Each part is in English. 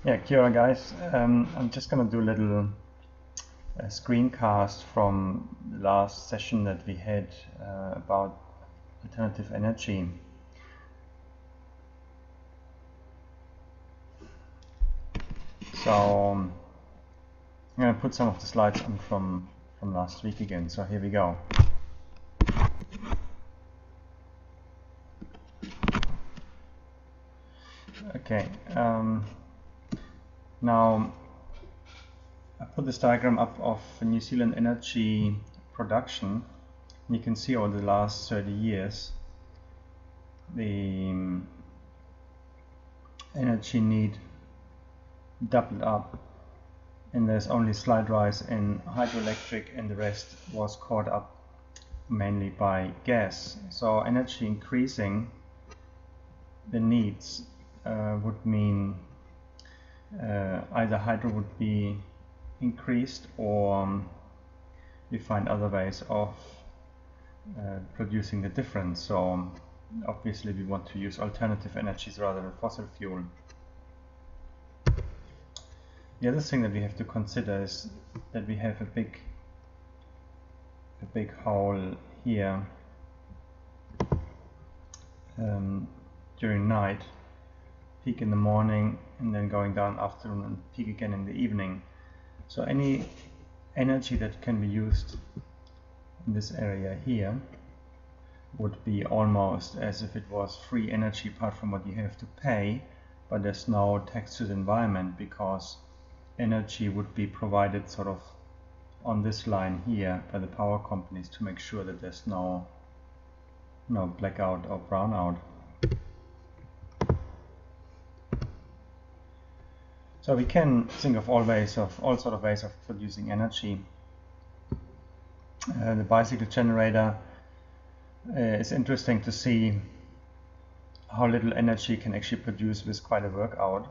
Yeah, kia ora guys. I'm just going to do a little screencast from the last session that we had about alternative energy. So I'm going to put some of the slides on from last week again. So here we go. Okay. Now I put this diagram up of New Zealand energy production. You can see over the last 30 years the energy need doubled up, and there's only slight rise in hydroelectric, and the rest was caught up mainly by gas. So energy increasing, the needs would mean either hydro would be increased, or we find other ways of producing the difference. So obviously we want to use alternative energies rather than fossil fuel. The other thing that we have to consider is that we have a big hole here during night, peak in the morning, and then going down afternoon and peak again in the evening. So any energy that can be used in this area here would be almost as if it was free energy, apart from what you have to pay, but there's no tax to the environment, because energy would be provided sort of on this line here by the power companies to make sure that there's no blackout or brownout. So we can think of all sort of ways of producing energy. The bicycle generator is interesting to see how little energy can actually produce with quite a workout.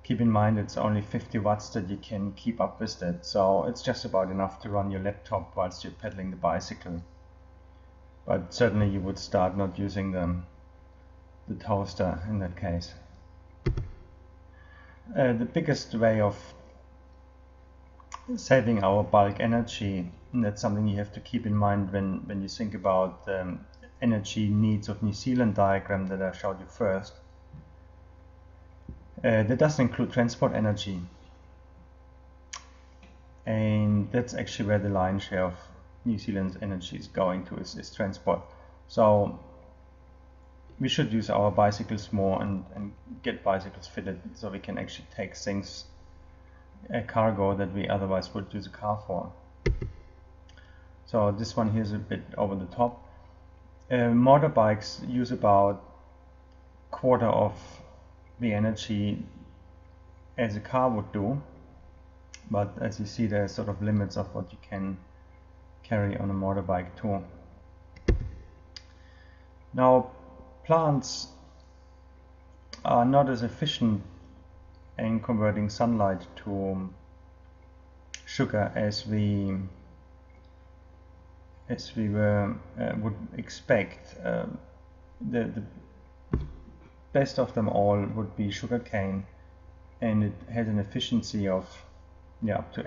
Keep in mind it's only 50 watts that you can keep up with that, so it's just about enough to run your laptop whilst you're pedaling the bicycle. But certainly you would start not using the toaster in that case. The biggest way of saving our bulk energy, and that's something you have to keep in mind when you think about the energy needs of New Zealand diagram that I showed you first. That doesn't include transport energy, and that's actually where the lion's share of New Zealand's energy is going to, is transport. So we should use our bicycles more and get bicycles fitted so we can actually take things, a cargo that we otherwise would use a car for. So this one here is a bit over the top. Motorbikes use about a quarter of the energy as a car would do, but as you see, there are sort of limits of what you can carry on a motorbike too. Now, plants are not as efficient in converting sunlight to sugar as we would expect. The best of them all would be sugarcane, and it has an efficiency of up to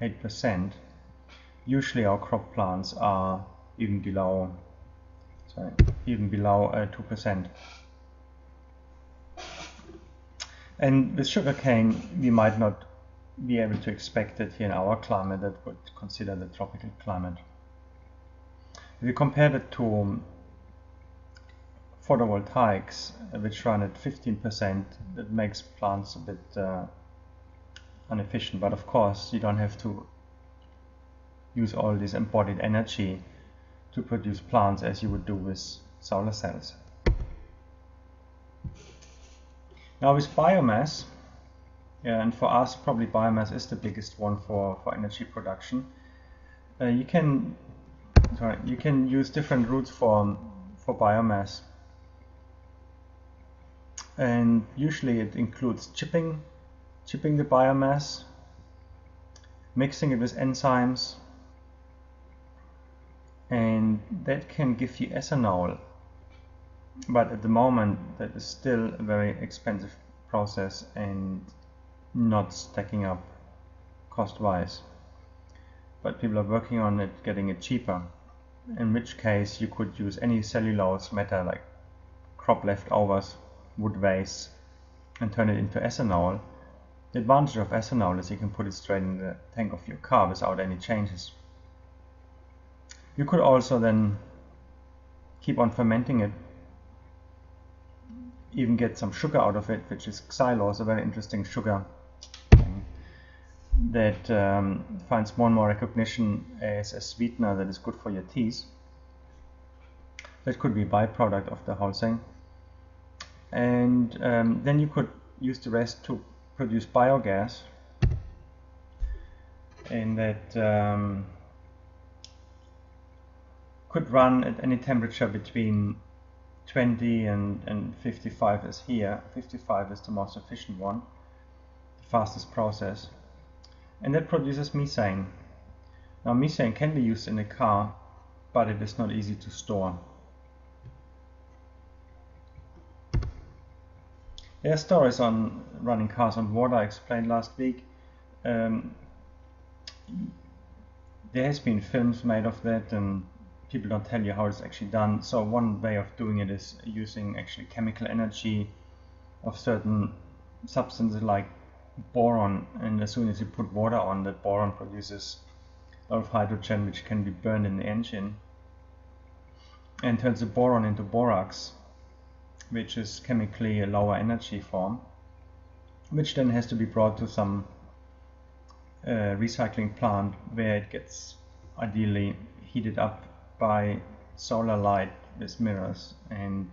8%. Usually our crop plants are even below 2%. And with sugarcane we might not be able to expect it here in our climate that would consider the tropical climate. If you compare it to photovoltaics, which run at 15%, that makes plants a bit inefficient. But of course you don't have to use all this embodied energy to produce plants as you would do with solar cells. Now with biomass, and for us probably biomass is the biggest one for energy production, you can use different routes for biomass, and usually it includes chipping the biomass, mixing it with enzymes, and that can give you ethanol, but at the moment that is still a very expensive process and not stacking up cost-wise. But people are working on it, getting it cheaper, in which case you could use any cellulose matter like crop leftovers, wood waste, and turn it into ethanol. The advantage of ethanol is you can put it straight in the tank of your car without any changes. You could also then keep on fermenting it, even get some sugar out of it, which is xylose, a very interesting sugar that finds more and more recognition as a sweetener that is good for your teeth. That could be a byproduct of the whole thing. And then you could use the rest to produce biogas, and that could run at any temperature between 20 and 55 is here. 55 is the most efficient one, the fastest process. And that produces methane. Now methane can be used in a car, but it is not easy to store. There are stories on running cars on water I explained last week. There has been films made of that, and people don't tell you how it's actually done. So one way of doing it is using actually chemical energy of certain substances like boron, and as soon as you put water on, that boron produces a lot of hydrogen which can be burned in the engine and turns the boron into borax, which is chemically a lower energy form, which then has to be brought to some recycling plant where it gets ideally heated up by solar light with mirrors and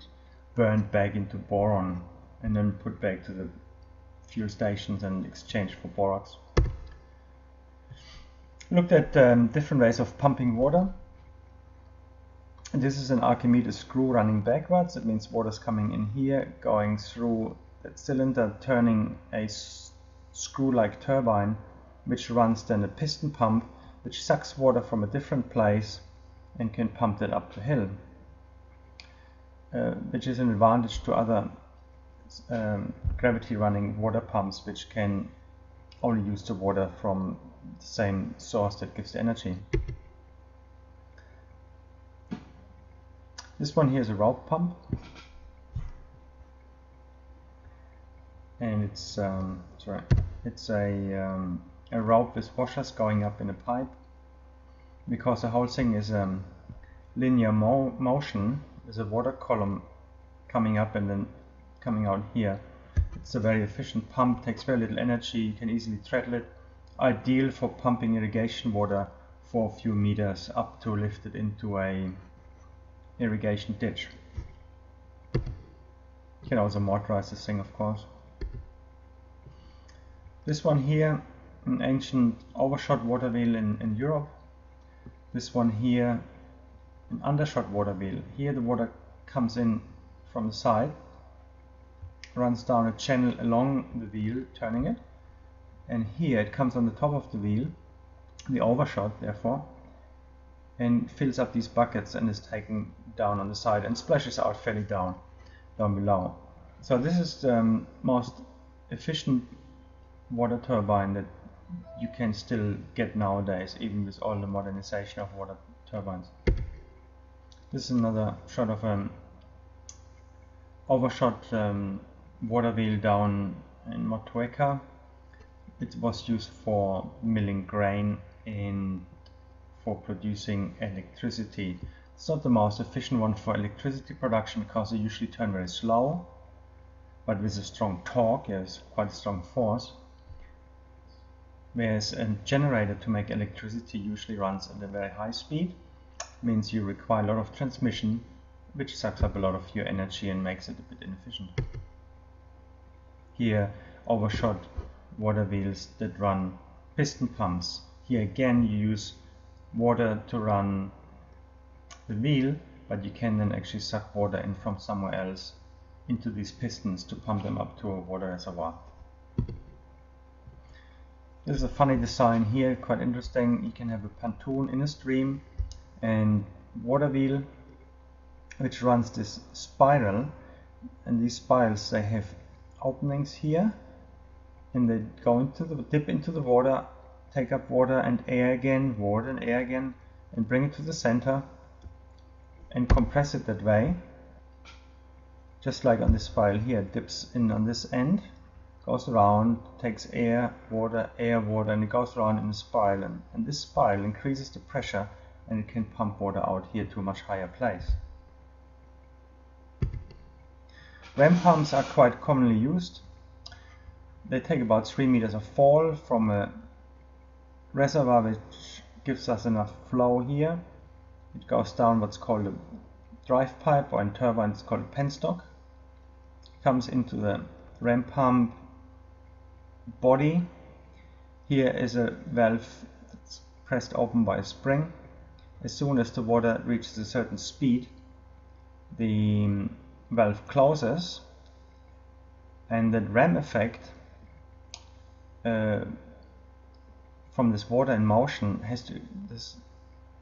burned back into boron and then put back to the fuel stations and exchanged for borax. Looked at different ways of pumping water. This is an Archimedes screw running backwards. It means water is coming in here, going through that cylinder, turning a screw-like turbine, which runs then a piston pump, which sucks water from a different place and can pump it up the hill, which is an advantage to other gravity running water pumps, which can only use the water from the same source that gives the energy. This one here is a rope pump, and it's a rope with washers going up in a pipe, because the whole thing is linear motion. There's a water column coming up and then coming out here. It's a very efficient pump, takes very little energy, you can easily treadle it. Ideal for pumping irrigation water for a few meters up to lift it into a irrigation ditch. You can also motorize this thing, of course. This one here, an ancient overshot water wheel in Europe. This one here, an undershot water wheel. Here the water comes in from the side, runs down a channel along the wheel, turning it, and here it comes on the top of the wheel, the overshot therefore, and fills up these buckets and is taken down on the side and splashes out fairly down below. So this is the most efficient water turbine that you can still get nowadays, even with all the modernization of water turbines. This is another shot of an overshot water wheel down in Motueka. It was used for milling grain and for producing electricity. It's not the most efficient one for electricity production because they usually turn very slow, but with a strong torque, there's quite a strong force. Whereas a generator to make electricity usually runs at a very high speed, means you require a lot of transmission, which sucks up a lot of your energy and makes it a bit inefficient. Here, overshot water wheels that run piston pumps. Here again you use water to run the wheel, but you can then actually suck water in from somewhere else into these pistons to pump them up to a water reservoir. This is a funny design here, quite interesting. You can have a pontoon in a stream and water wheel which runs this spiral, and these spirals, they have openings here, and they go into the dip into the water, take up water and air again, water and air again, and bring it to the center and compress it that way. Just like on this spiral here, it dips in on this end, goes around, takes air, water, and it goes around in a spiral, and this spiral increases the pressure and it can pump water out here to a much higher place. Ram pumps are quite commonly used. They take about 3 meters of fall from a reservoir which gives us enough flow here. It goes down what's called a drive pipe, or in turbine it's called a penstock. It comes into the ram pump body. Here is a valve that's pressed open by a spring. As soon as the water reaches a certain speed, the valve closes, and that ram effect from this water in motion this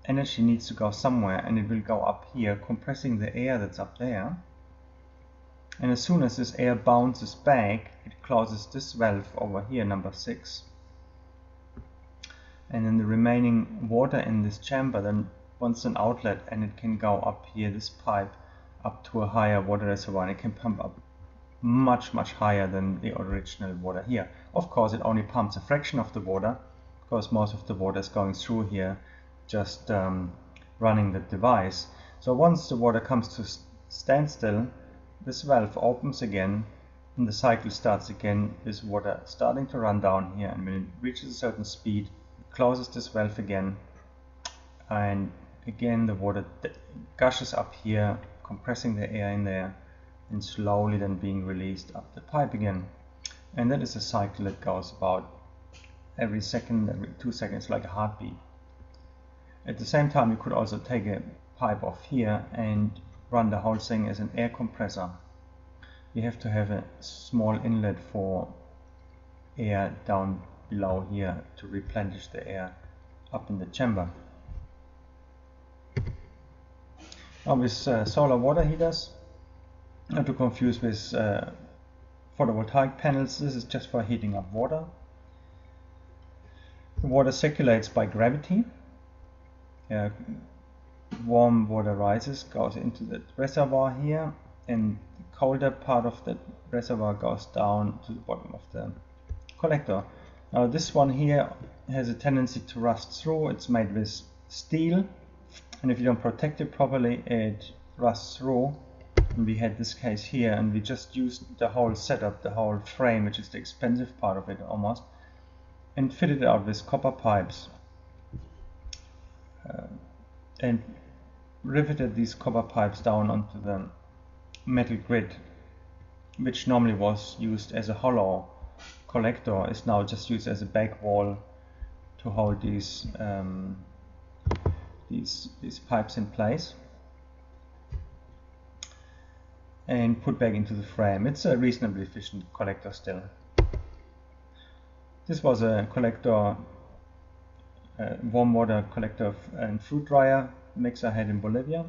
energy needs to go somewhere, and it will go up here, compressing the air that's up there. And as soon as this air bounces back, it closes this valve over here, number 6. And then the remaining water in this chamber then wants an outlet, and it can go up here, this pipe, up to a higher water reservoir, and it can pump up much higher than the original water here. Of course, it only pumps a fraction of the water, because most of the water is going through here, just running the device. So once the water comes to standstill, this valve opens again and the cycle starts again, this water starting to run down here, and when it reaches a certain speed, it closes this valve again, and again the water gushes up here, compressing the air in there, and slowly then being released up the pipe again. And that is a cycle that goes about every second, every 2 seconds, like a heartbeat. At the same time, you could also take a pipe off here and run the whole thing as an air compressor. You have to have a small inlet for air down below here to replenish the air up in the chamber. Now with solar water heaters, not to confuse with photovoltaic panels, this is just for heating up water. The water circulates by gravity. Warm water rises, goes into the reservoir here, and the colder part of the reservoir goes down to the bottom of the collector. Now this one here has a tendency to rust through. It's made with steel, and if you don't protect it properly, it rusts through. And we had this case here, and we just used the whole setup, the whole frame, which is the expensive part of it almost, and fitted it out with copper pipes. And riveted these copper pipes down onto the metal grid, which normally was used as a hollow collector, is now just used as a back wall to hold these pipes in place and put back into the frame. It's a reasonably efficient collector still. This was a collector, warm water collector and fruit dryer mix I had in Bolivia.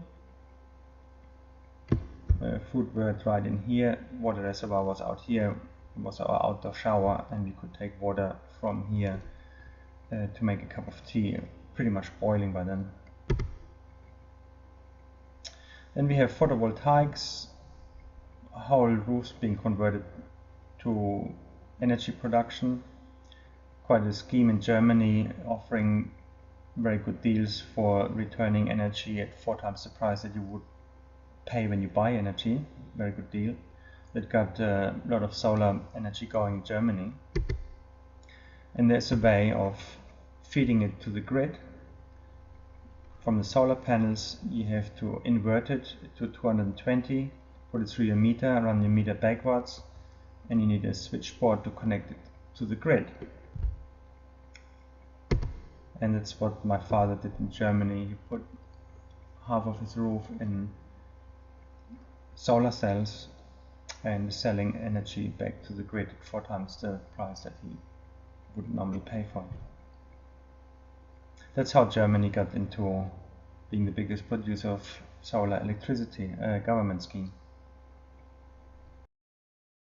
Fruit were dried in here, water reservoir was out here, it was our outdoor shower, and we could take water from here to make a cup of tea, pretty much boiling by then. Then we have photovoltaics, whole roofs being converted to energy production. Quite a scheme in Germany offering very good deals for returning energy at 4 times the price that you would pay when you buy energy. Very good deal. That got a lot of solar energy going in Germany. And there's a way of feeding it to the grid. From the solar panels, you have to invert it to 220, put it through your meter, run your meter backwards, and you need a switchboard to connect it to the grid. And that's what my father did in Germany. He put half of his roof in solar cells and selling energy back to the grid at 4 times the price that he would normally pay for it. That's how Germany got into being the biggest producer of solar electricity, a government scheme.